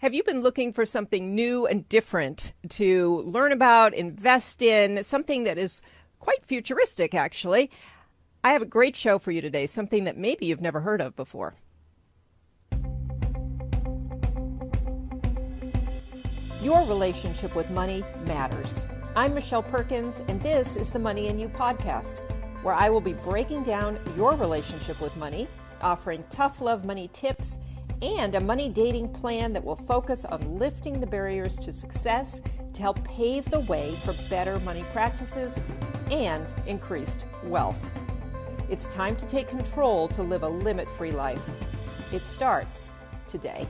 Have you been looking for something new and different to learn about, invest in, something that is quite futuristic, actually? I have a great show for you today, something that maybe you've never heard of before. Your relationship with money matters. I'm Michelle Perkins, and this is the Money and You podcast, where I will be breaking down your relationship with money, offering tough love money tips, and a money dating plan that will focus on lifting the barriers to success to help pave the way for better money practices and increased wealth. It's time to take control to live a limit-free life. It starts today.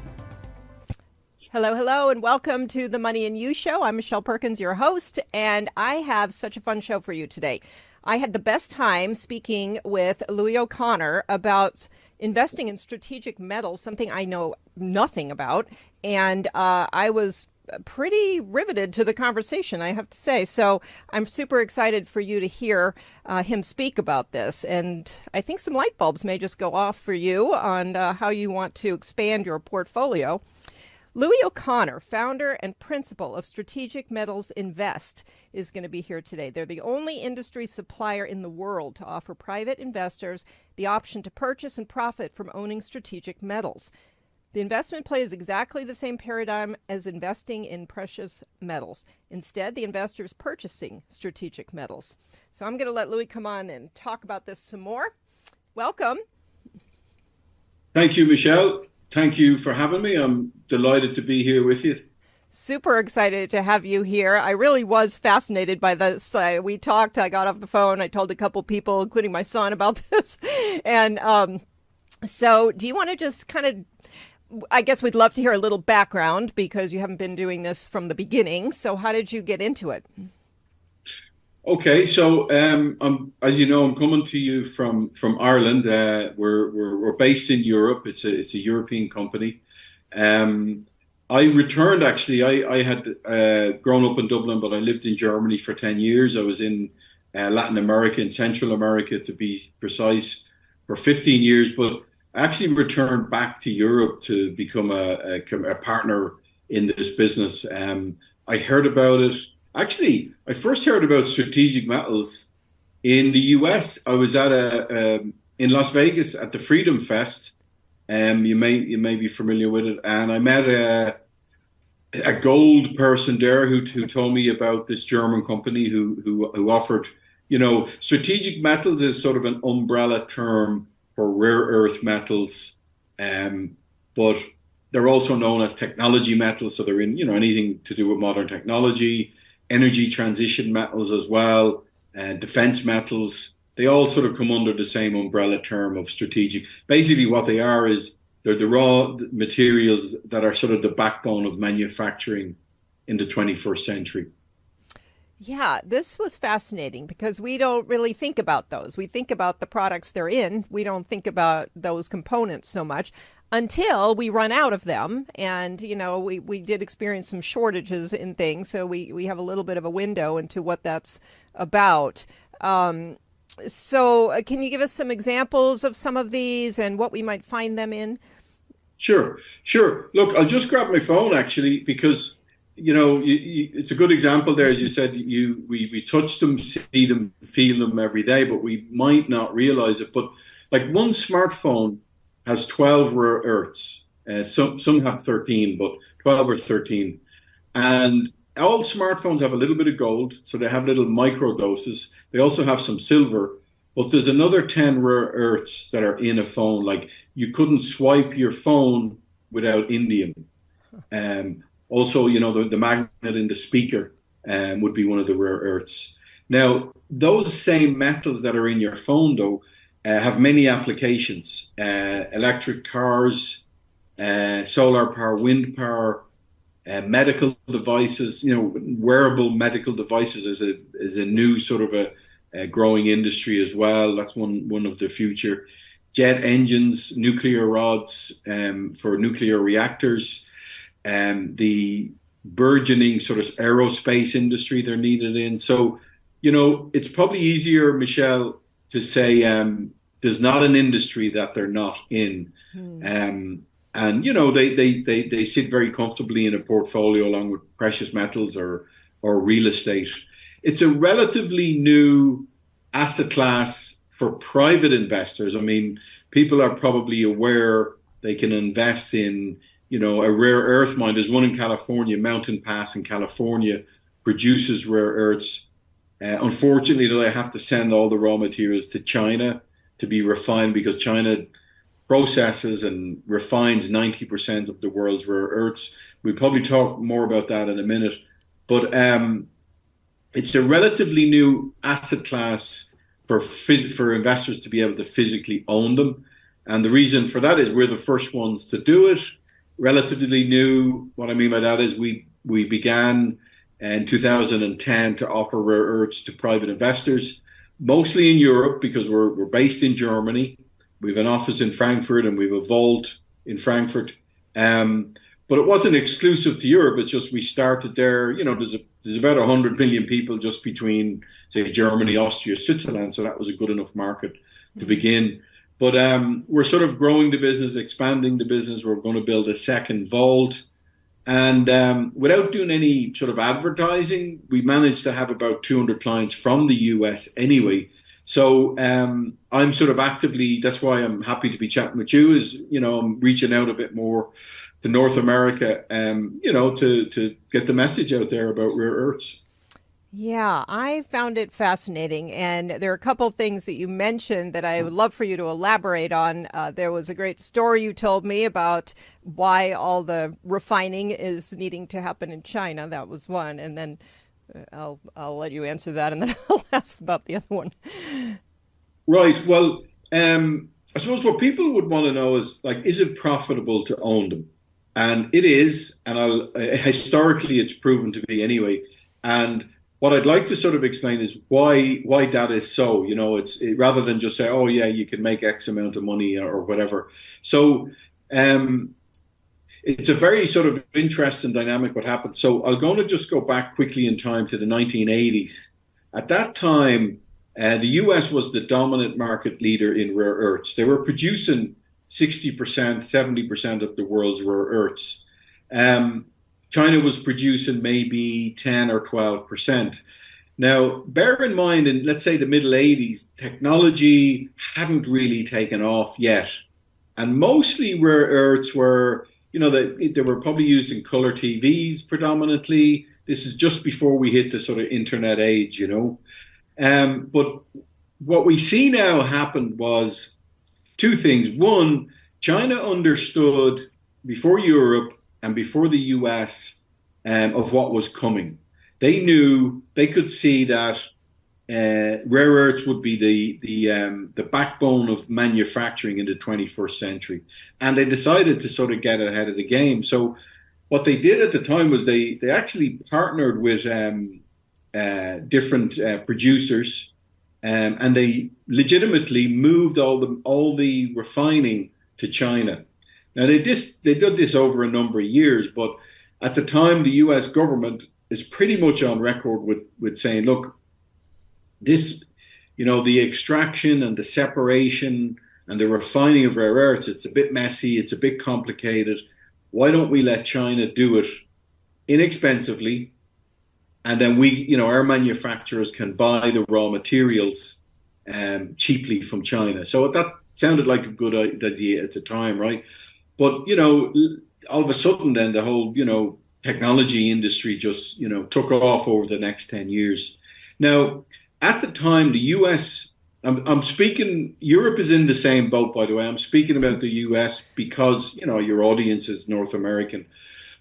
Hello, hello, and welcome to the Money and You Show. I'm Michelle Perkins, your host, and I have such a fun show for you today. I had the best time speaking with Louis O'Connor about investing in strategic metals, something I know nothing about, and I was pretty riveted to the conversation, I have to say. So I'm super excited for you to hear him speak about this, and I think some light bulbs may just go off for you on how you want to expand your portfolio. Louis O'Connor, founder and principal of Strategic Metals Invest, is going to be here today. They're the only industry supplier in the world to offer private investors the option to purchase and profit from owning strategic metals. The investment play is exactly the same paradigm as investing in precious metals. Instead, the investor is purchasing strategic metals. So I'm going to let Louis come on and talk about this some more. Welcome. Thank you, Michelle. Thank you for having me. I'm delighted to be here with you. Super excited to have you here. I really was fascinated by this. We talked, I got off the phone, I told a couple people, including my son, about this. And so do you want to just kind of, I guess we'd love to hear a little background because you haven't been doing this from the beginning. So how did you get into it? Okay, so as you know, I'm coming to you from Ireland. We're based in Europe. It's a European company. I returned actually. I had grown up in Dublin, but I lived in Germany for 10 years. I was in Latin America and Central America, to be precise, for 15 years. But I actually returned back to Europe to become a partner in this business. I heard about it. Actually, I first heard about strategic metals in the US. I was at in Las Vegas at the Freedom Fest. You may be familiar with it, and I met a gold person there who told me about this German company who offered, strategic metals is sort of an umbrella term for rare earth metals, but they're also known as technology metals. So they're in anything to do with modern technology. Energy transition metals as well, and defense metals. They all sort of come under the same umbrella term of strategic. Basically what they are is they're the raw materials that are sort of the backbone of manufacturing in the 21st century. Yeah, this was fascinating because we don't really think about those. We think about the products they're in. We don't think about those components so much until we run out of them. And, we did experience some shortages in things. So we have a little bit of a window into what that's about. So can you give us some examples of some of these and what we might find them in? Sure. Look, I'll just grab my phone actually, because it's a good example there. As you said, we touch them, see them, feel them every day, but we might not realize it. But like one smartphone has 12 rare earths. Some have 13, but 12 or 13. And all smartphones have a little bit of gold, so they have little micro doses. They also have some silver, but there's another 10 rare earths that are in a phone. Like you couldn't swipe your phone without indium. Also, the magnet in the speaker would be one of the rare earths. Now, those same metals that are in your phone, though, have many applications. Electric cars, solar power, wind power, medical devices. Wearable medical devices is a new sort of a growing industry as well. That's one of the future. Jet engines, nuclear rods for nuclear reactors. The burgeoning sort of aerospace industry they're needed in. So, it's probably easier, Michelle, to say there's not an industry that they're not in. And And they sit very comfortably in a portfolio along with precious metals or real estate. It's a relatively new asset class for private investors. I mean, people are probably aware they can invest in, a rare earth mine. There's one in California, Mountain Pass in California, produces rare earths. Unfortunately, they have to send all the raw materials to China to be refined because China processes and refines 90% of the world's rare earths. We'll probably talk more about that in a minute. But it's a relatively new asset class for investors to be able to physically own them. And the reason for that is we're the first ones to do it. Relatively new. What I mean by that is we began in 2010 to offer rare earths to private investors, mostly in Europe because we're based in Germany. We have an office in Frankfurt and we have a vault in Frankfurt. But it wasn't exclusive to Europe. It's just we started there. There's about 100 million people just between, say, Germany, Austria, Switzerland. So that was a good enough market to begin. But we're sort of growing the business, expanding the business. We're going to build a second vault. And without doing any sort of advertising, we managed to have about 200 clients from the US anyway. So I'm sort of actively, that's why I'm happy to be chatting with you, is, I'm reaching out a bit more to North America, to get the message out there about rare earths. Yeah, I found it fascinating. And there are a couple of things that you mentioned that I would love for you to elaborate on. There was a great story you told me about why all the refining is needing to happen in China. That was one. And then I'll let you answer that, and then I'll ask about the other one. Right. Well, I suppose what people would want to know is, is it profitable to own them? And it is, and historically it's proven to be anyway. And what I'd like to sort of explain is why that is so. Rather than just say, oh yeah, you can make X amount of money or whatever. So it's a very sort of interesting dynamic what happened. So I'm going to just go back quickly in time to the 1980s. At that time, the US was the dominant market leader in rare earths. They were producing 60%, 70% of the world's rare earths. China was producing maybe 10 or 12%. Now, bear in mind, in let's say the middle 80s, technology hadn't really taken off yet. And mostly rare earths were, they were probably used in color TVs predominantly. This is just before we hit the sort of internet age, But what we see now happened was two things. One, China understood before Europe and before the US of what was coming. They knew, they could see that rare earths would be the backbone of manufacturing in the 21st century. And they decided to sort of get ahead of the game. So what they did at the time was they actually partnered with different producers, and they legitimately moved all the refining to China. Now they did this over a number of years, but at the time the US government is pretty much on record with saying, look, this, the extraction and the separation and the refining of rare earths, it's a bit messy, it's a bit complicated. Why don't we let China do it inexpensively? And then our manufacturers can buy the raw materials cheaply from China. So that sounded like a good idea at the time, right? But, all of a sudden then the whole, technology industry just, took off over the next 10 years. Now, at the time, the US, I'm speaking, Europe is in the same boat, by the way. I'm speaking about the US because, your audience is North American.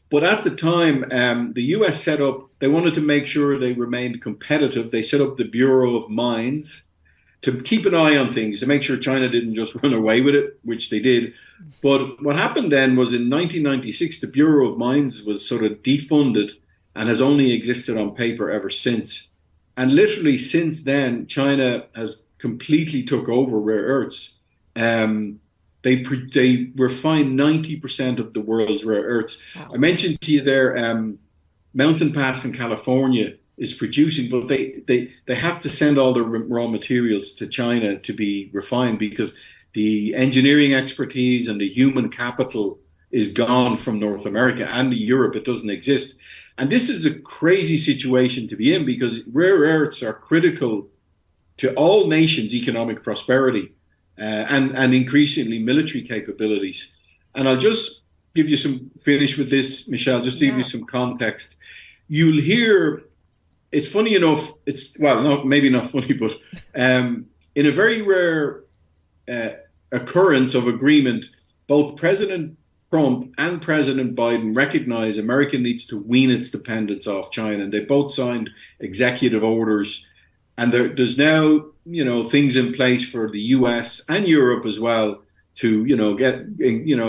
But at the time, the US set up, they wanted to make sure they remained competitive. They set up the Bureau of Mines to keep an eye on things, to make sure China didn't just run away with it, which they did. But what happened then was in 1996, the Bureau of Mines was sort of defunded and has only existed on paper ever since. And literally since then, China has completely took over rare earths. They refine 90% of the world's rare earths. Wow. I mentioned to you there, Mountain Pass in California is producing, but they have to send all the raw materials to China to be refined because the engineering expertise and the human capital is gone from North America and Europe. It doesn't exist. And this is a crazy situation to be in because rare earths are critical to all nations' economic prosperity and increasingly military capabilities. And I'll just finish with this, Michelle, just to give you some context. You'll hear, it's funny enough, maybe not funny, but in a very rare occurrence of agreement, both President Trump and President Biden recognize America needs to wean its dependence off China, and they both signed executive orders. And there's now, things in place for the US and Europe as well to,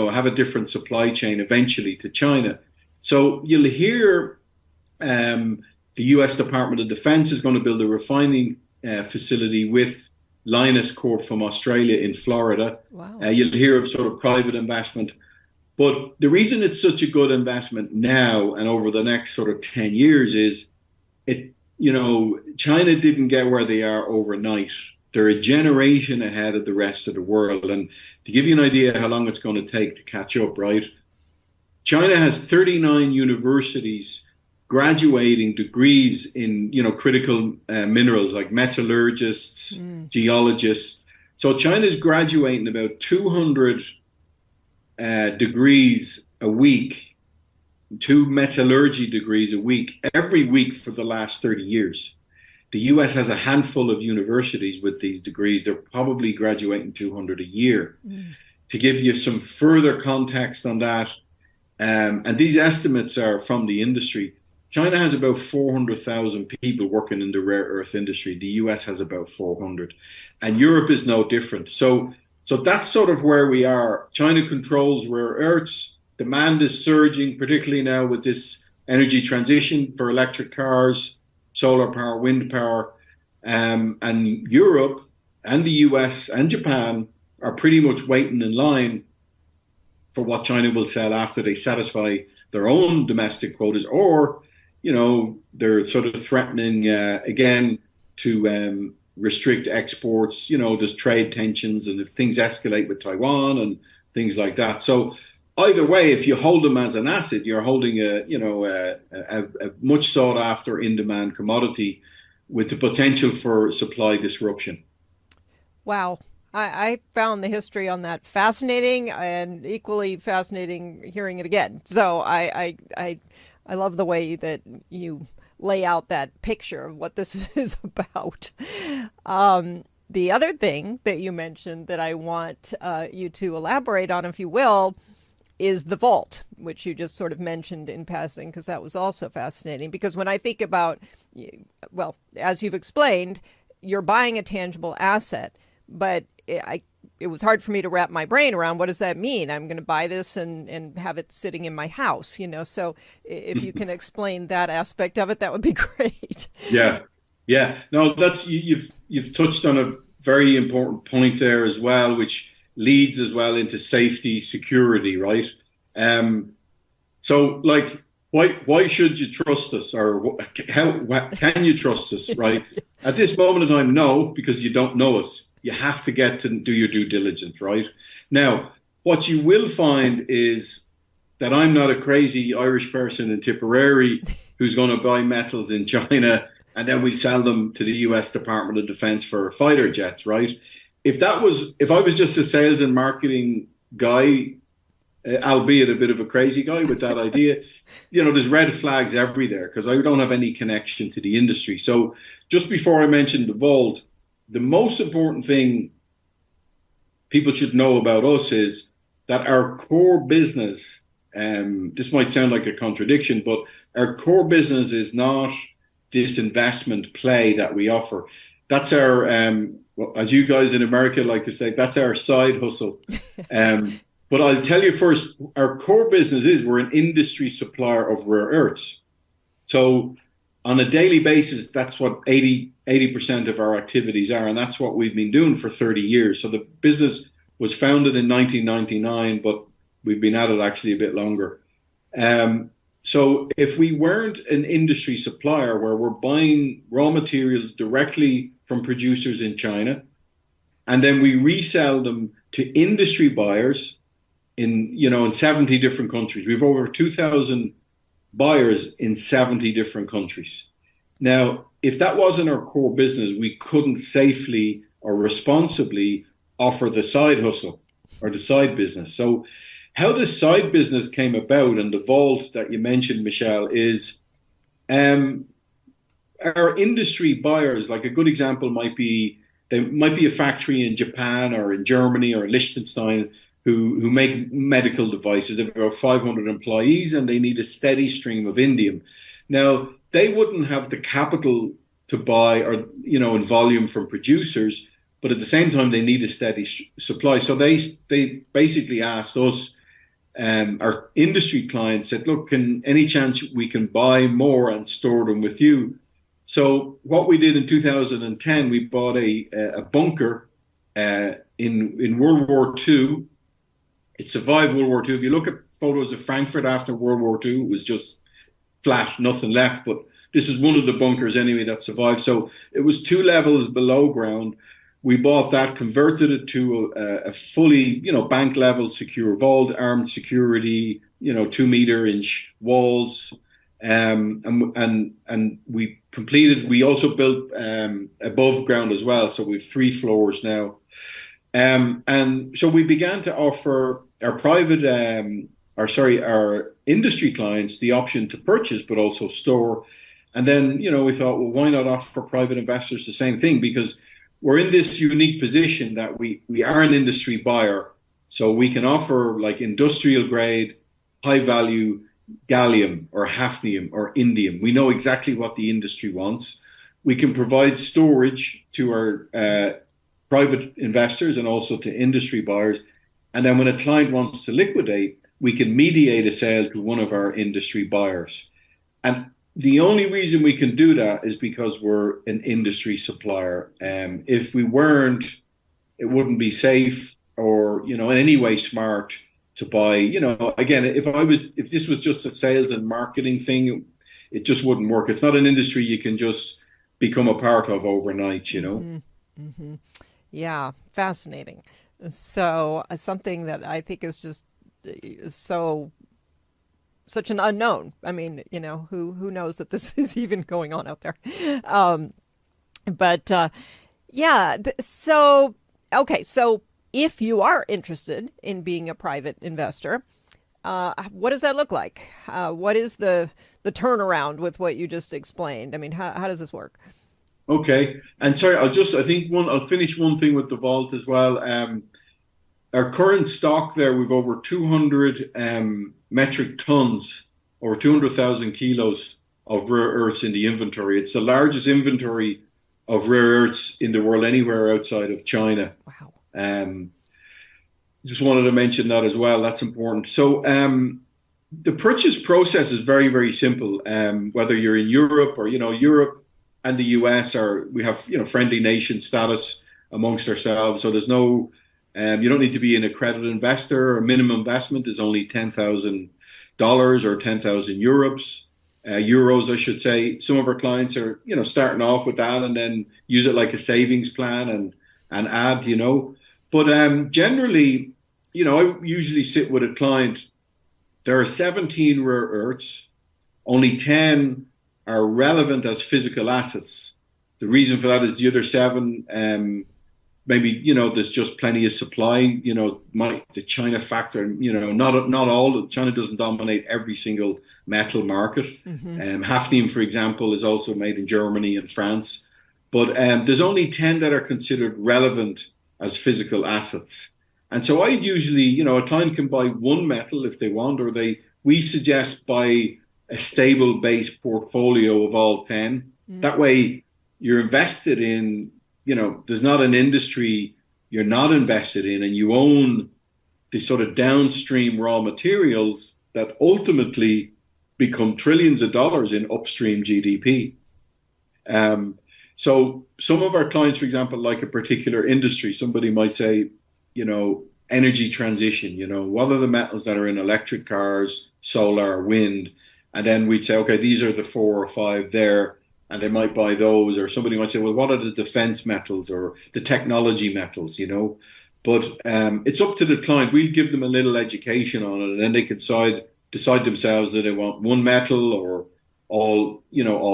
have a different supply chain eventually to China. So you'll hear the US Department of Defense is going to build a refining facility with Lynas Corp from Australia in Florida. Wow. You'll hear of sort of private investment. But the reason it's such a good investment now and over the next sort of 10 years is China didn't get where they are overnight. They're a generation ahead of the rest of the world. And to give you an idea how long it's going to take to catch up, right? China has 39 universities graduating degrees in, critical minerals like metallurgists, geologists. So China's graduating about 200 degrees a week, 2 metallurgy degrees a week, every week for the last 30 years. The US has a handful of universities with these degrees. They're probably graduating 200 a year. To give you some further context on that, and these estimates are from the industry, China has about 400,000 people working in the rare earth industry. The US has about 400. And Europe is no different. So that's sort of where we are. China controls rare earths. Demand is surging, particularly now with this energy transition for electric cars, solar power, wind power. And Europe and the US and Japan are pretty much waiting in line for what China will sell after they satisfy their own domestic quotas, or, they're sort of threatening again to restrict exports. There's trade tensions, and if things escalate with Taiwan and things like that. So either way, if you hold them as an asset, you're holding a much sought after in demand commodity with the potential for supply disruption. Wow. I found the history on that fascinating, and equally fascinating hearing it again. So I love the way that you lay out that picture of what this is about. The other thing that you mentioned that I want you to elaborate on, if you will, is the vault, which you just sort of mentioned in passing, because that was also fascinating. Because when I think about, well, as you've explained, you're buying a tangible asset, but it was hard for me to wrap my brain around, what does that mean? I'm going to buy this and have it sitting in my house, So if you can explain that aspect of it, that would be great. Yeah. No, that's you've touched on a very important point there as well, which leads as well into safety, security, right? So, like, why should you trust us, or how can you trust us, right? At this moment in time, no, because you don't know us. You have to get to do your due diligence, right? Now, what you will find is that I'm not a crazy Irish person in Tipperary who's going to buy metals in China and then we sell them to the US Department of Defense for fighter jets, right? If I was just a sales and marketing guy, albeit a bit of a crazy guy with that idea, there's red flags everywhere because I don't have any connection to the industry. So just before I mentioned the vault, the most important thing people should know about us is that our core business, this might sound like a contradiction, but our core business is not this investment play that we offer. That's our, as you guys in America like to say, that's our side hustle. But I'll tell you first, our core business is we're an industry supplier of rare earths. So on a daily basis, that's what 80% of our activities are, and that's what we've been doing for 30 years. So the business was founded in 1999, but we've been at it actually a bit longer. So if we weren't an industry supplier where we're buying raw materials directly from producers in China, and then we resell them to industry buyers in 70 different countries. We've over 2,000 buyers in 70 different countries. Now, if that wasn't our core business, we couldn't safely or responsibly offer the side hustle or the side business. So how the side business came about and the vault that you mentioned, Michelle, is our industry buyers. Like a good example might be, there might be a factory in Japan or in Germany or Liechtenstein who make medical devices. They've got 500 employees and they need a steady stream of indium. Now, they wouldn't have the capital to buy or, in volume from producers, but at the same time, they need a steady supply. So they basically asked us, our industry clients said, look, can any chance we can buy more and store them with you? So what we did in 2010, we bought a bunker in World War II. It survived World War II. If you look at photos of Frankfurt after World War II, it was just flat, nothing left. But this is one of the bunkers anyway that survived. So it was 2 levels below ground. We bought that, converted it to a fully, bank level secure vault, armed security, 2-meter-inch walls. And we completed, we also built above ground as well. So we've 3 floors now. And so we began to offer our our industry clients the option to purchase, but also store. And then, we thought, well, why not offer private investors the same thing? Because we're in this unique position that we are an industry buyer. So we can offer like industrial grade, high value gallium or hafnium or indium. We know exactly what the industry wants. We can provide storage to our private investors and also to industry buyers. And then when a client wants to liquidate, we can mediate a sale to one of our industry buyers. And the only reason we can do that is because we're an industry supplier. If we weren't, it wouldn't be safe or, in any way smart to buy. Again, if this was just a sales and marketing thing, it just wouldn't work. It's not an industry you can just become a part of overnight, Mm-hmm. Mm-hmm. Yeah, fascinating. So something that I think is just such an unknown. I mean, who knows that this is even going on out there? Yeah. So, okay. So if you are interested in being a private investor, what does that look like? What is the turnaround with what you just explained? I mean, how does this work? Okay. And sorry, I'll finish one thing with the vault as well. Our current stock there, we've over 200 metric tons, or 200,000 kilos of rare earths in the inventory. It's the largest inventory of rare earths in the world anywhere outside of China. Wow. Just wanted to mention that as well. That's important. So the purchase process is very, very simple. Whether you're in Europe or, Europe and the US we have, friendly nation status amongst ourselves. So there's no, you don't need to be an accredited investor. Or minimum investment is only $10,000 or 10,000 euros, I should say. Some of our clients are, starting off with that and then use it like a savings plan and add, But generally, I usually sit with a client. There are 17 rare earths. Only 10 are relevant as physical assets. The reason for that is the other 7, maybe, there's just plenty of supply, the China factor, not all. China doesn't dominate every single metal market. Mm-hmm. Hafnium, for example, is also made in Germany and France. But there's only 10 that are considered relevant as physical assets. And so I'd usually, a client can buy one metal if they want, or we suggest buy a stable base portfolio of all 10. Mm. That way you're invested in, there's not an industry you're not invested in, and you own the sort of downstream raw materials that ultimately become trillions of dollars in upstream GDP. So some of our clients, for example, like a particular industry, somebody might say, energy transition, what are the metals that are in electric cars, solar, wind? And then we'd say, okay, these are the 4 or 5 there, and they might buy those. Or somebody might say, well, what are the defense metals or the technology metals, But it's up to the client. We'll give them a little education on it, and then they can decide themselves that they want one metal or all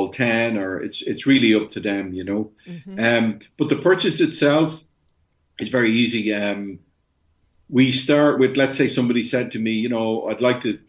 10, or it's really up to them, you know. But the purchase itself is very easy. We start with, let's say somebody said to me, you know, I'd like to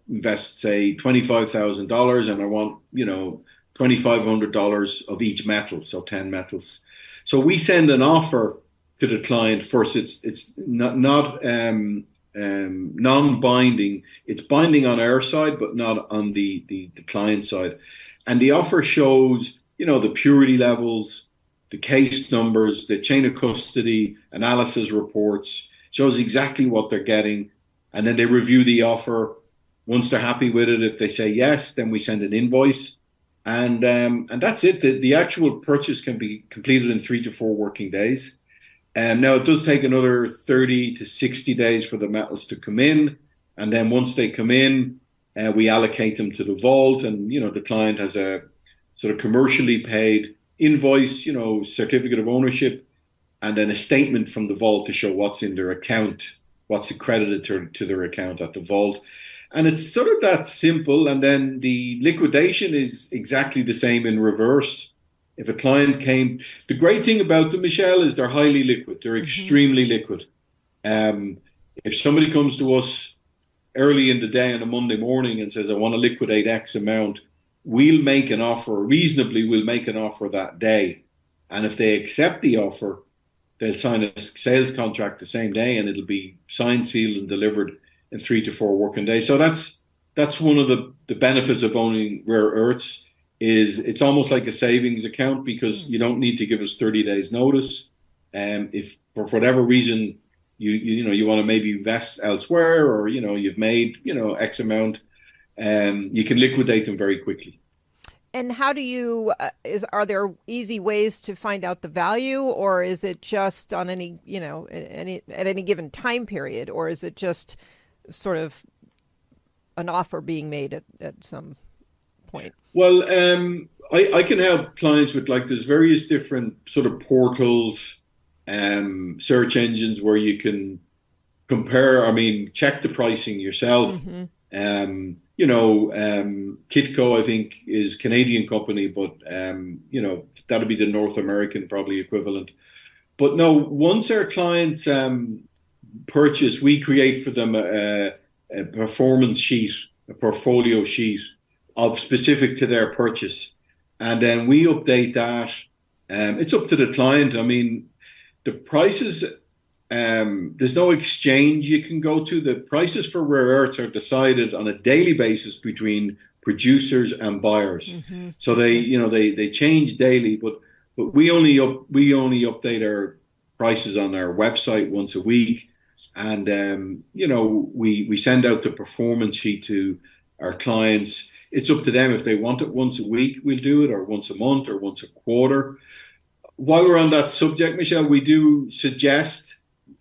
invest, say, $25,000, and I want, you know, $2,500 of each metal, so 10 metals. So we send an offer to the client first. It's not non-binding. It's binding on our side, but not on the client side. And the offer shows, you know, the purity levels, the case numbers, the chain of custody analysis reports, shows exactly what they're getting. And then they review the offer. Once they're happy with it, if they say yes, then we send an invoice. And that's it. The actual purchase can be completed in 3 to 4 working days. Now, it does take another 30 to 60 days for the metals to come in. And then once they come in, we allocate them to the vault. And, you know, the client has a sort of commercially paid invoice, you know, certificate of ownership, and then a statement from the vault to show what's in their account, what's accredited to their account at the vault. And it's sort of that simple. And then the liquidation is exactly the same in reverse. If a client came, the great thing about them, Michelle, is they're highly liquid. They're extremely liquid. If somebody comes to us early in the day on a Monday morning and says, I want to liquidate X amount, we'll make an offer, we'll make an offer that day. And if they accept the offer, they'll sign a sales contract the same day, and it'll be signed, sealed, and delivered in 3 to 4 working days. So that's one of the benefits of owning rare earths. Is it's almost like a savings account, because you don't need to give us 30 days notice. If for whatever reason you want to maybe invest elsewhere, or you know you've made X amount, you can liquidate them very quickly. And how do you are there easy ways to find out the value, or is it just on at any given time period, or is it just sort of an offer being made at some point? Well, I can help clients with, like, there's various different sort of portals, search engines where you can compare. I mean, check the pricing yourself. Kitco, I think, is a Canadian company, but that'll be the North American probably equivalent. But no, once our clients purchase, we create for them a performance sheet, a portfolio sheet of specific to their purchase, and then we update that. It's up to the client. I mean, the prices, there's no exchange you can go to. The prices for rare earths are decided on a daily basis between producers and buyers. So they change daily, but we only update our prices on our website once a week, and we send out the performance sheet to our clients. It's up to them if they want it once a week, we'll do it, or once a month, or once a quarter. While we're on that subject, Michelle, we do suggest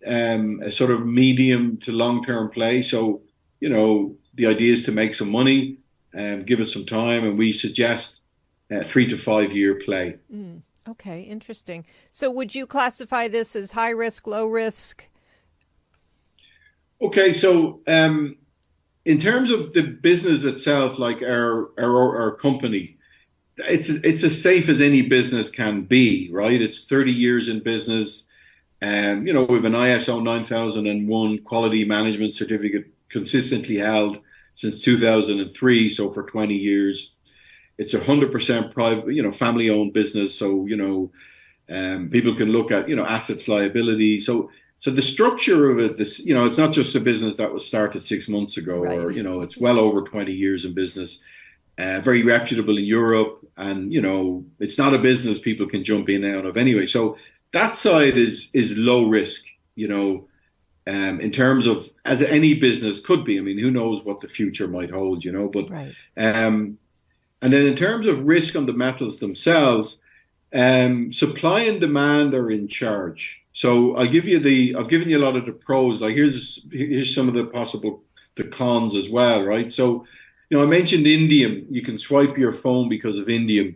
a sort of medium to long-term play. So, the idea is to make some money, give it some time, and we suggest a 3 to 5 year play. Okay, interesting. So would you classify this as high risk, low risk? Okay, so in terms of the business itself, like our company, it's as safe as any business can be, right? It's 30 years in business. We have an ISO 9001 quality management certificate consistently held since 2003, so for 20 years. It's 100% private, family-owned business. So, people can look at, assets, liability. So the structure of it, it's not just a business that was started 6 months ago, right, or, it's well over 20 years in business, very reputable in Europe. And, it's not a business people can jump in and out of anyway. So that side is low risk, in terms of, as any business could be. I mean, who knows what the future might hold, but, right. And then in terms of risk on the metals themselves, supply and demand are in charge. So I've given you a lot of the pros. Like here's some of the cons as well, right? So, I mentioned indium. You can swipe your phone because of indium.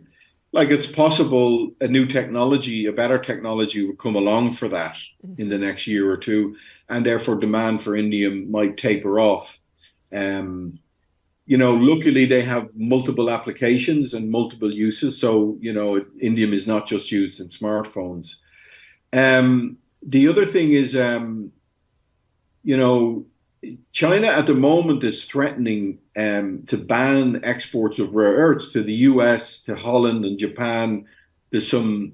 like it's possible a new technology, a better technology would come along for that in the next year or two, and therefore demand for indium might taper off. Um, luckily they have multiple applications and multiple uses. So, indium is not just used in smartphones. The other thing is, you know, China at the moment is threatening to ban exports of rare earths to the US, to Holland and Japan. There's some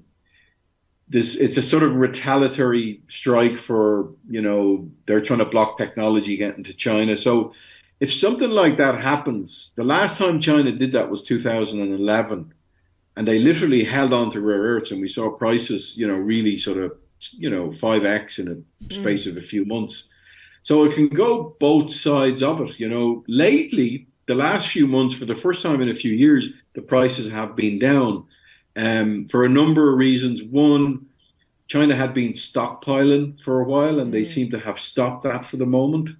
this It's a sort of retaliatory strike for, they're trying to block technology getting to China. So if something like that happens, the last time China did that was 2011, and they literally held on to rare earths, and we saw prices, really sort of, 5x in a space of a few months. So it can go both sides of it. Lately, the last few months, for the first time in a few years, the prices have been down for a number of reasons. One, China had been stockpiling for a while, and they seem to have stopped that for the moment.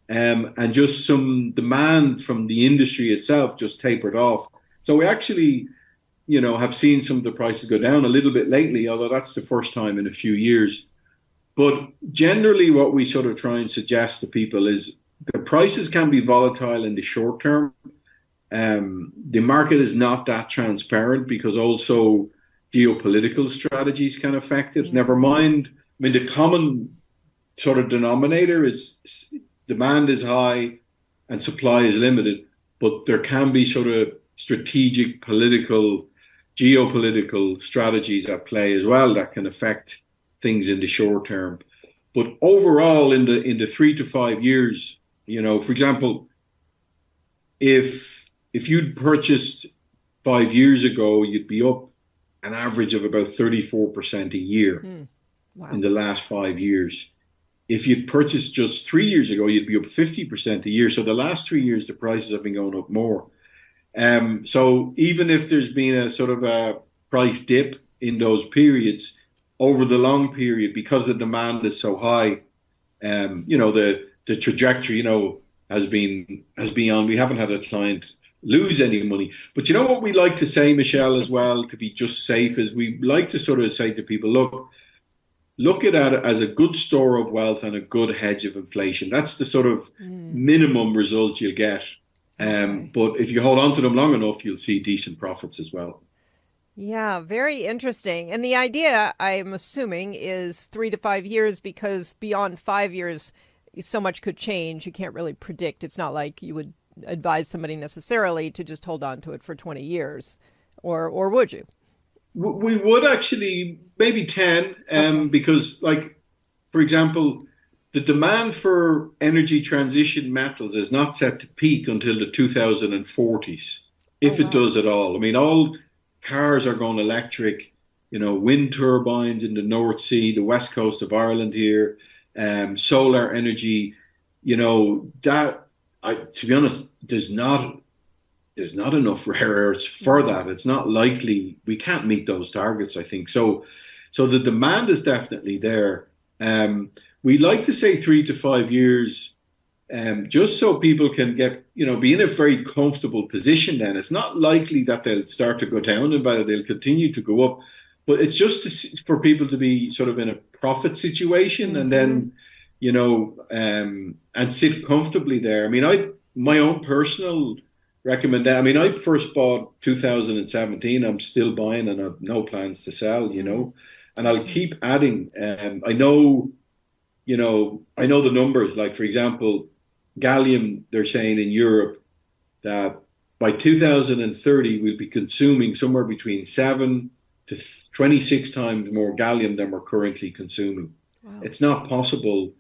And just some demand from the industry itself just tapered off. So we actually, have seen some of the prices go down a little bit lately, although that's the first time in a few years. But generally, what we sort of try and suggest to people is the prices can be volatile in the short term. The market is not that transparent because also geopolitical strategies can affect it. Never mind, the common sort of denominator is demand is high and supply is limited, but there can be sort of strategic, political, geopolitical strategies at play as well that can affect things in the short term. But overall, in the 3 to 5 years, for example, if you'd purchased 5 years ago, you'd be up an average of about 34% a year in the last 5 years. If you'd purchased just 3 years ago, you'd be up 50% a year. So the last 3 years, the prices have been going up more. So even if there's been a sort of a price dip in those periods, over the long period, because the demand is so high, the trajectory, has been on. We haven't had a client lose any money. But what we like to say, Michelle, as well, to be just safe, is we like to sort of say to people, look at it as a good store of wealth and a good hedge of inflation. That's the sort of minimum result you'll get. But if you hold on to them long enough, you'll see decent profits as well. Yeah, very interesting. And the idea, I'm assuming, is 3 to 5 years, because beyond 5 years, so much could change. You can't really predict. It's not like you would advise somebody necessarily to just hold on to it for 20 years, or would you? We would actually, maybe 10, because, like, for example, the demand for energy transition metals is not set to peak until the 2040s, if it does at all. All cars are going electric, wind turbines in the North Sea, the west coast of Ireland here, solar energy, to be honest, there's not enough rare earths for that. It's not likely we can't meet those targets, I think. So the demand is definitely there. We like to say 3 to 5 years, just so people can get, be in a very comfortable position. Then it's not likely that they'll start to go down, and they'll continue to go up. But it's just for people to be sort of in a profit situation, and then, and sit comfortably there. My own personal recommendation. I first bought 2017. I'm still buying, and I have no plans to sell. And I'll keep adding. I know the numbers. Like, for example, gallium. They're saying in Europe that by 2030 we'll be consuming somewhere between 7 to 26 times more gallium than we're currently consuming. Wow. It's not possible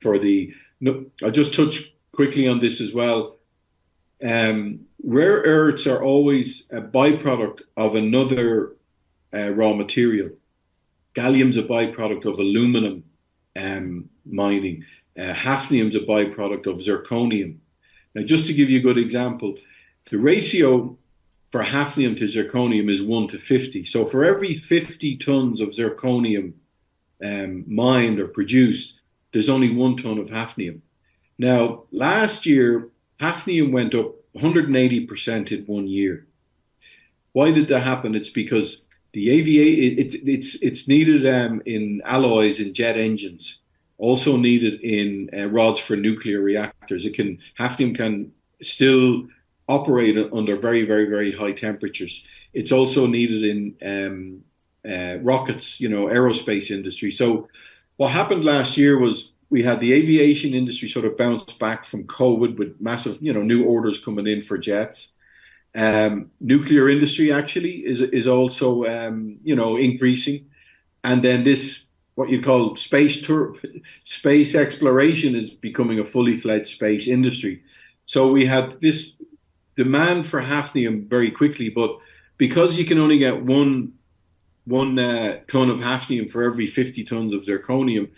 for I'll just touch quickly on this as well. Rare earths are always a byproduct of another raw material. Gallium's a byproduct of aluminum mining. Hafnium's a byproduct of zirconium. Now, just to give you a good example, the ratio for hafnium to zirconium is 1 to 50. So for every 50 tons of zirconium mined or produced, there's only 1 ton of hafnium. Now, last year, hafnium went up 180% in 1 year. Why did that happen? It's because the aviation it's needed in alloys in jet engines, also needed in rods for nuclear reactors. Hafnium can still operate under very, very, very high temperatures. It's also needed in rockets, aerospace industry. So what happened last year was we had the aviation industry sort of bounce back from COVID with massive, new orders coming in for jets. Nuclear industry actually is also increasing, and then this what you call space exploration is becoming a fully fledged space industry. So we had this demand for hafnium very quickly, but because you can only get one ton of hafnium for every 50 tons of zirconium,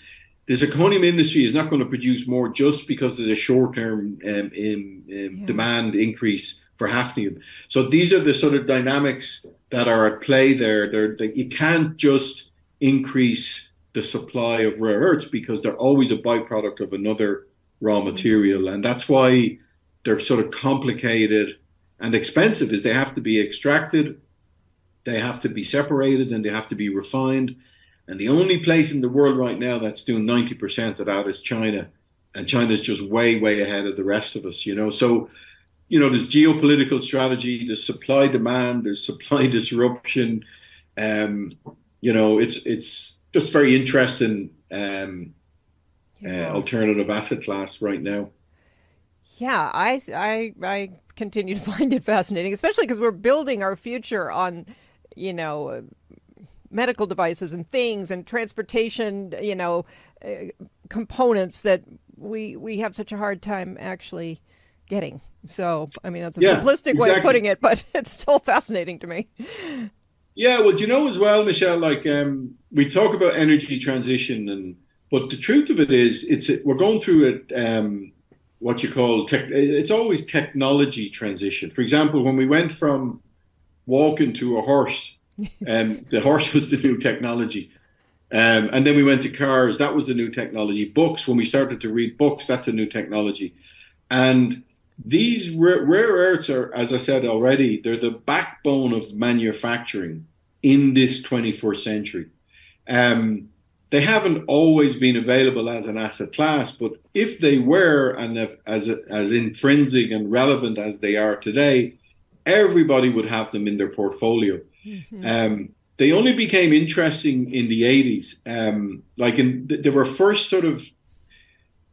the zirconium industry is not going to produce more just because there's a short-term demand increase for hafnium. So these are the sort of dynamics that are at play there. You can't just increase the supply of rare earths because they're always a byproduct of another raw material. And that's why they're sort of complicated and expensive, is they have to be extracted, they have to be separated, and they have to be refined. And the only place in the world right now that's doing 90% of that is China. And China's just way, way ahead of the rest of us, So, there's geopolitical strategy, there's supply demand, there's supply disruption. It's just very interesting alternative asset class right now. Yeah, I continue to find it fascinating, especially because we're building our future on, medical devices and things and transportation, components that we have such a hard time actually getting. So, I mean, that's a simplistic way of putting it, but it's still fascinating to me. Yeah, well, as well, Michelle, like we talk about energy transition, but the truth of it is, we're going through what you call it's always technology transition. For example, when we went from walking to a horse, the horse was the new technology. And then we went to cars, that was the new technology. Books, when we started to read books, that's a new technology. And these rare earths are, as I said already, they're the backbone of manufacturing in this 21st century. They haven't always been available as an asset class, but if they were, and as intrinsic and relevant as they are today, everybody would have them in their portfolio. Mm-hmm. They only became interesting in the 80s. They were first sort of,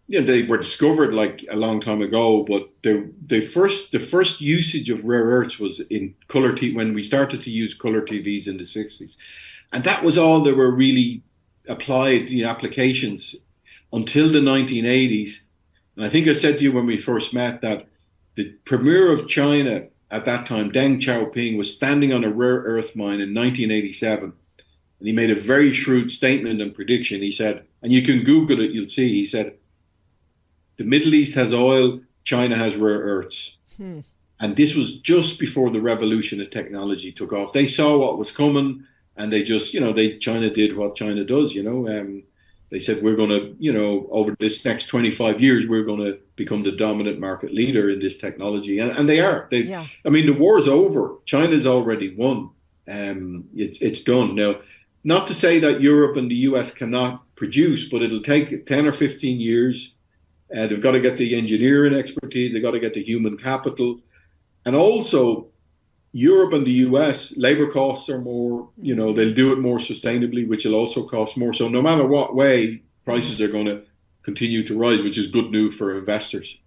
they were discovered like a long time ago, but the first usage of rare earths was in color TV, when we started to use color TVs in the 60s. And that was all there were really applied applications until the 1980s. And I think I said to you when we first met that the premier of China at that time, Deng Xiaoping, was standing on a rare earth mine in 1987. And he made a very shrewd statement and prediction. He said, and you can Google it, you'll see, he said, the Middle East has oil, China has rare earths. And this was just before the revolution of technology took off. They saw what was coming, and they just, China did what China does, They said, we're going to, over this next 25 years, we're going to become the dominant market leader in this technology. And they are. I mean, the war's over. China's already won. It's done. Now, not to say that Europe and the US cannot produce, but it'll take 10 or 15 years. They've got to get the engineering expertise. They've got to get the human capital. And also, Europe and the US, labor costs are more, they'll do it more sustainably, which will also cost more. So no matter what way, prices are going to continue to rise, which is good news for investors.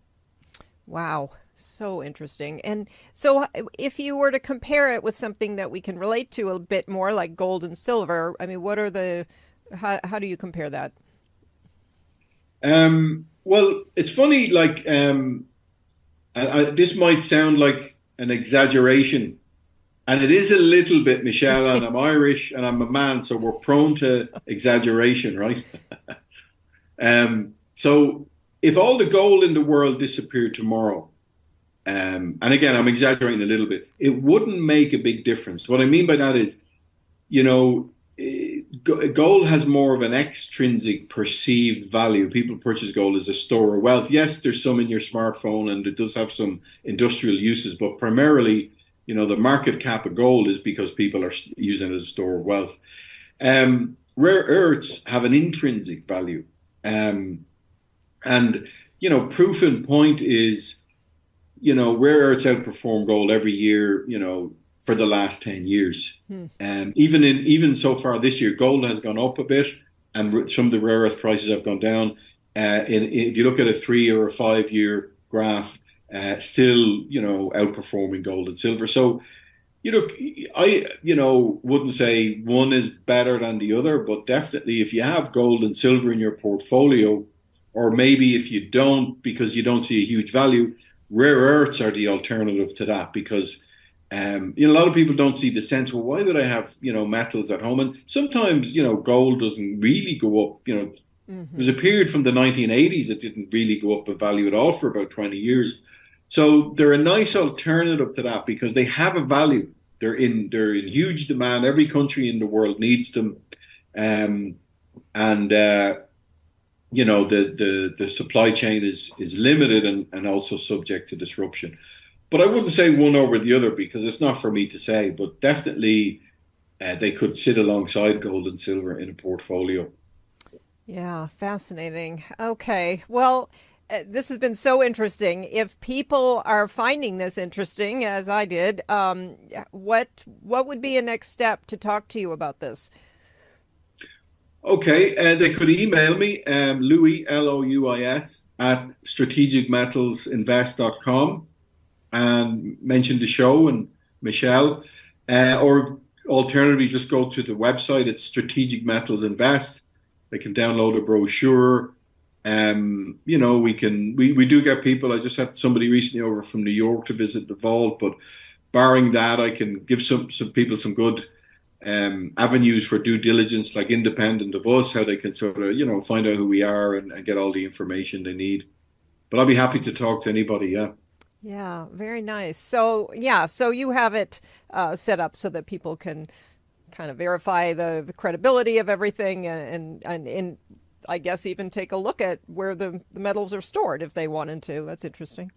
Wow. So interesting. And so if you were to compare it with something that we can relate to a bit more, like gold and silver, I mean, how do you compare that? Well, it's funny, this might sound like an exaggeration, and it is a little bit, Michelle, and I'm Irish and I'm a man, so we're prone to exaggeration, right? So if all the gold in the world disappeared tomorrow, and again, I'm exaggerating a little bit, it wouldn't make a big difference. What I mean by that is, gold has more of an extrinsic perceived value. People purchase gold as a store of wealth. Yes, there's some in your smartphone and it does have some industrial uses, but primarily the market cap of gold is because people are using it as a store of wealth. Rare earths have an intrinsic value. And, proof in point is, rare earths outperform gold every year, for the last 10 years. Even so far this year, gold has gone up a bit and some of the rare earth prices have gone down. If you look at a 3 or a 5 year graph, still, outperforming gold and silver. So, I, wouldn't say one is better than the other, but definitely if you have gold and silver in your portfolio, or maybe if you don't, because you don't see a huge value, rare earths are the alternative to that, because a lot of people don't see the sense. Well, why would I have metals at home? And sometimes gold doesn't really go up. There was a period from the 1980s that didn't really go up in value at all for about 20 years. So they're a nice alternative to that because they have a value. They're in huge demand. Every country in the world needs them, the supply chain is limited and also subject to disruption. But I wouldn't say one over the other because it's not for me to say. But definitely, they could sit alongside gold and silver in a portfolio. Yeah, fascinating. Okay, well, this has been so interesting. If people are finding this interesting, as I did, what would be a next step to talk to you about this? Okay, they could email me, Louis, Louis, at strategicmetalsinvest.com and mention the show and Michelle. Or alternatively, just go to the website. It's Strategic Metals Invest. They can download a brochure. We do get people. I just had somebody recently over from New York to visit the vault, but barring that, I can give some people some good avenues for due diligence, like independent of us, how they can sort of, find out who we are and get all the information they need. But I'll be happy to talk to anybody. Yeah. Yeah, very nice. So you have it set up so that people can kind of verify the credibility of everything and I guess even take a look at where the metals are stored if they wanted to. That's interesting.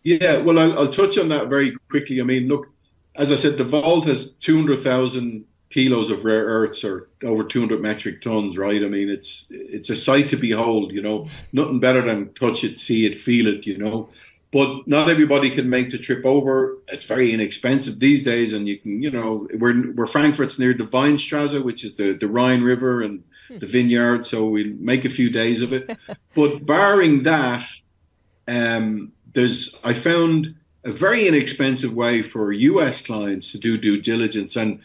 Yeah, well, I'll touch on that very quickly. I mean, look, as I said, the vault has 200,000 kilos of rare earths, or over 200 metric tons, right? I mean, it's a sight to behold, nothing better than touch it, see it, feel it, But not everybody can make the trip over. It's very inexpensive these days, and you can, we're Frankfurt's near the Weinstraße, which is the Rhine River and the vineyard, so we'll make a few days of it. But barring that, I found a very inexpensive way for US clients to do due diligence. And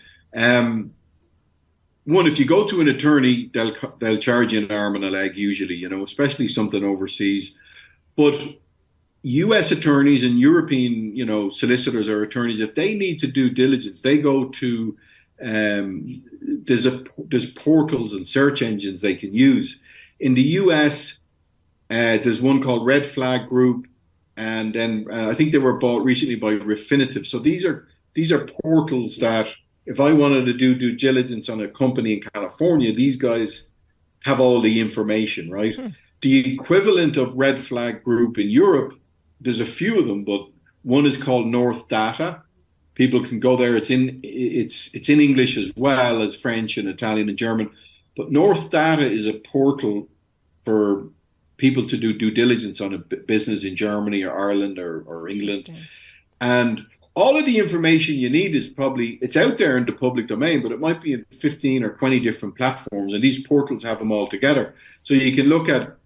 one, if you go to an attorney, they'll charge you an arm and a leg usually, especially something overseas. But US attorneys and European, solicitors or attorneys, if they need to do diligence, they go to there's portals and search engines they can use. In the US, there's one called Red Flag Group, and then I think they were bought recently by Refinitiv. So these are portals that if I wanted to do due diligence on a company in California, these guys have all the information, right? The equivalent of Red Flag Group in Europe, there's a few of them, but one is called North Data. People can go there. It's in English as well as French and Italian and German. But North Data is a portal for people to do due diligence on a business in Germany or Ireland or England. And all of the information you need is it's out there in the public domain, but it might be in 15 or 20 different platforms. And these portals have them all together. So you can look at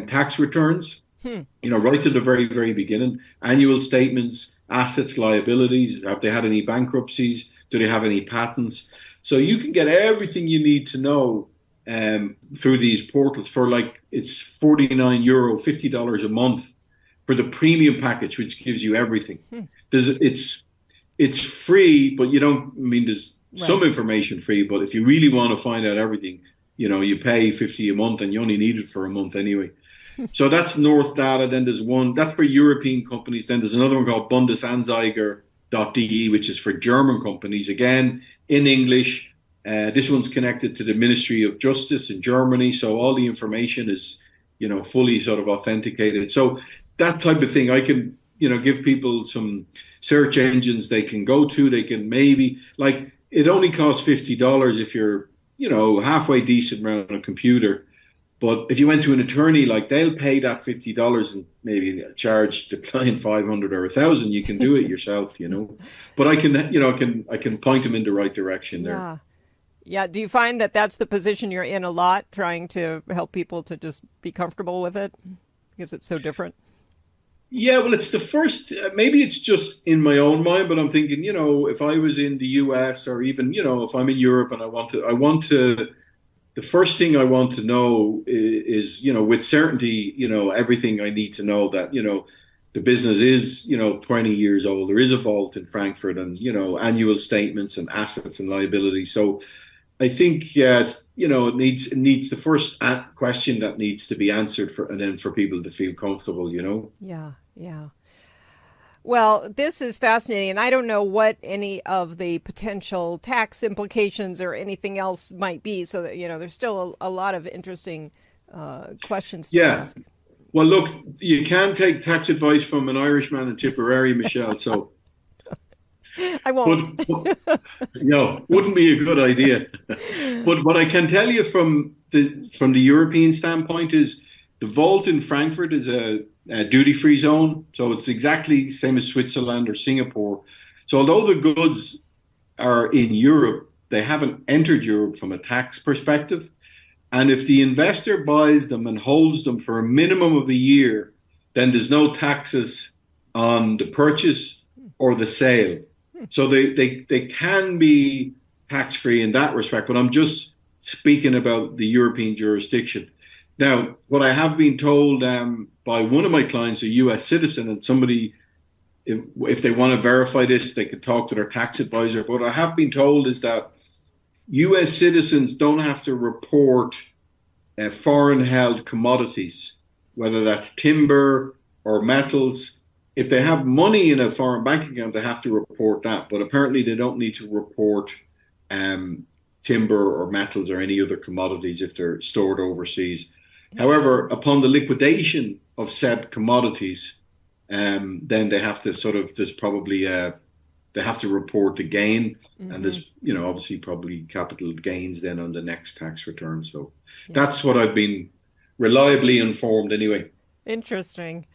tax returns, right to the very, very beginning, annual statements, assets, liabilities. Have they had any bankruptcies? Do they have any patents? So you can get everything you need to know through these portals for it's €49, $50 a month for the premium package, which gives you everything. It's free, but there's some information free, but if you really want to find out everything, you pay $50 a month and you only need it for a month anyway. So that's North Data. Then there's one that's for European companies. Then there's another one called Bundesanzeiger.de, which is for German companies, again in English. This one's connected to the Ministry of Justice in Germany, so all the information is fully sort of authenticated. So that type of thing, I can give people some search engines they can go to. They can maybe, like, it only costs $50 if you're, halfway decent around a computer. But if you went to an attorney, like, they'll pay that $50 and maybe charge the client 500 or 1,000. You can do it yourself, But I can, I can point them in the right direction there. Yeah. Yeah. Do you find that that's the position you're in a lot, trying to help people to just be comfortable with it because it's so different? Yeah, well, it's the first, maybe it's just in my own mind, but I'm thinking, if I was in the US, or even, if I'm in Europe and the first thing I want to know is, with certainty, everything I need to know, that, the business is, 20 years old. There is a vault in Frankfurt, and, annual statements and assets and liabilities. So I think, yeah, it needs the first question that needs to be answered, and then for people to feel comfortable, Yeah, yeah. Well, this is fascinating, and I don't know what any of the potential tax implications or anything else might be. So that, there's still a lot of interesting questions to ask. Well, look, you can take tax advice from an Irishman in Tipperary, Michelle. So I won't. No, wouldn't be a good idea. But what I can tell you from the European standpoint is the vault in Frankfurt is a duty-free zone. So it's exactly the same as Switzerland or Singapore. So although the goods are in Europe, they haven't entered Europe from a tax perspective. And if the investor buys them and holds them for a minimum of a year, then there's no taxes on the purchase or the sale. So they can be tax-free in that respect, but I'm just speaking about the European jurisdiction. Now, what I have been told by one of my clients, a US citizen, and somebody, if they want to verify this, they could talk to their tax advisor. But what I have been told is that US citizens don't have to report foreign-held commodities, whether that's timber or metals. If they have money in a foreign bank account, they have to report that. But apparently they don't need to report timber or metals or any other commodities if they're stored overseas. However, upon the liquidation of said commodities, then they have to they have to report the gain. Mm-hmm. And there's, obviously probably capital gains then on the next tax return. So that's what I've been reliably informed anyway. Interesting.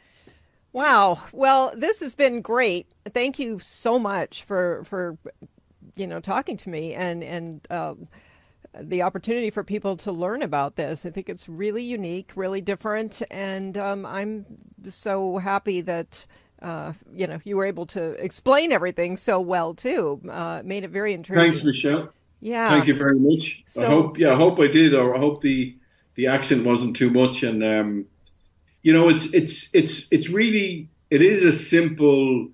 Wow. Well, this has been great. Thank you so much for talking to me and the opportunity for people to learn about this. I think it's really unique, really different, and I'm so happy that you were able to explain everything so well too. Made it very intriguing. Thanks, Michelle. Yeah. Thank you very much. So, I hope I did, or I hope the accent wasn't too much. And it's really, it is a simple,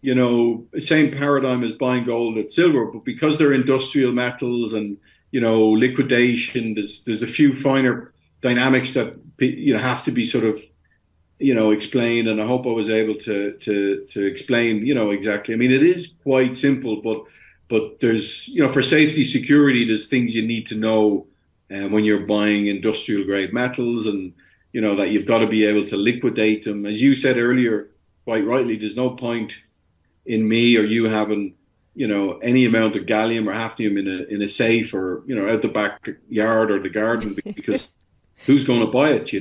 same paradigm as buying gold and silver, but because they're industrial metals and liquidation, there's a few finer dynamics that have to be sort of explained, and I hope I was able to explain exactly. I mean, it is quite simple, but there's for safety, security, there's things you need to know when you're buying industrial grade metals, and that you've got to be able to liquidate them. As you said earlier, quite rightly, there's no point in me or you having any amount of gallium or hafnium in a safe or out the backyard or the garden, because who's going to buy it,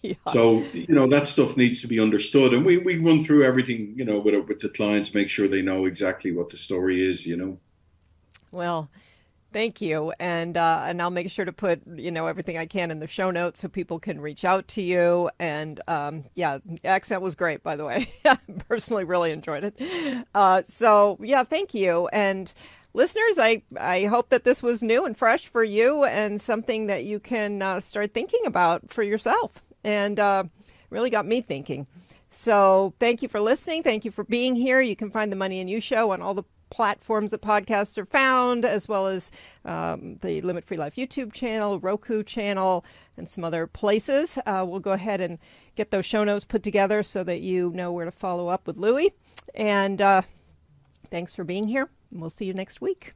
Yeah. So that stuff needs to be understood, and we run through everything with the clients, make sure they know exactly what the story is. Well, thank you, and I'll make sure to put everything I can in the show notes so people can reach out to you. And the accent was great, by the way. I personally really enjoyed it. So yeah, thank you. And listeners, I hope that this was new and fresh for you and something that you can start thinking about for yourself, and really got me thinking. So thank you for listening. Thank you for being here. You can find the Money and You Show on all the platforms that podcasts are found, as well as the Limit Free Life YouTube channel, Roku channel, and some other places. We'll go ahead and get those show notes put together so that you know where to follow up with Louie. And thanks for being here. We'll see you next week.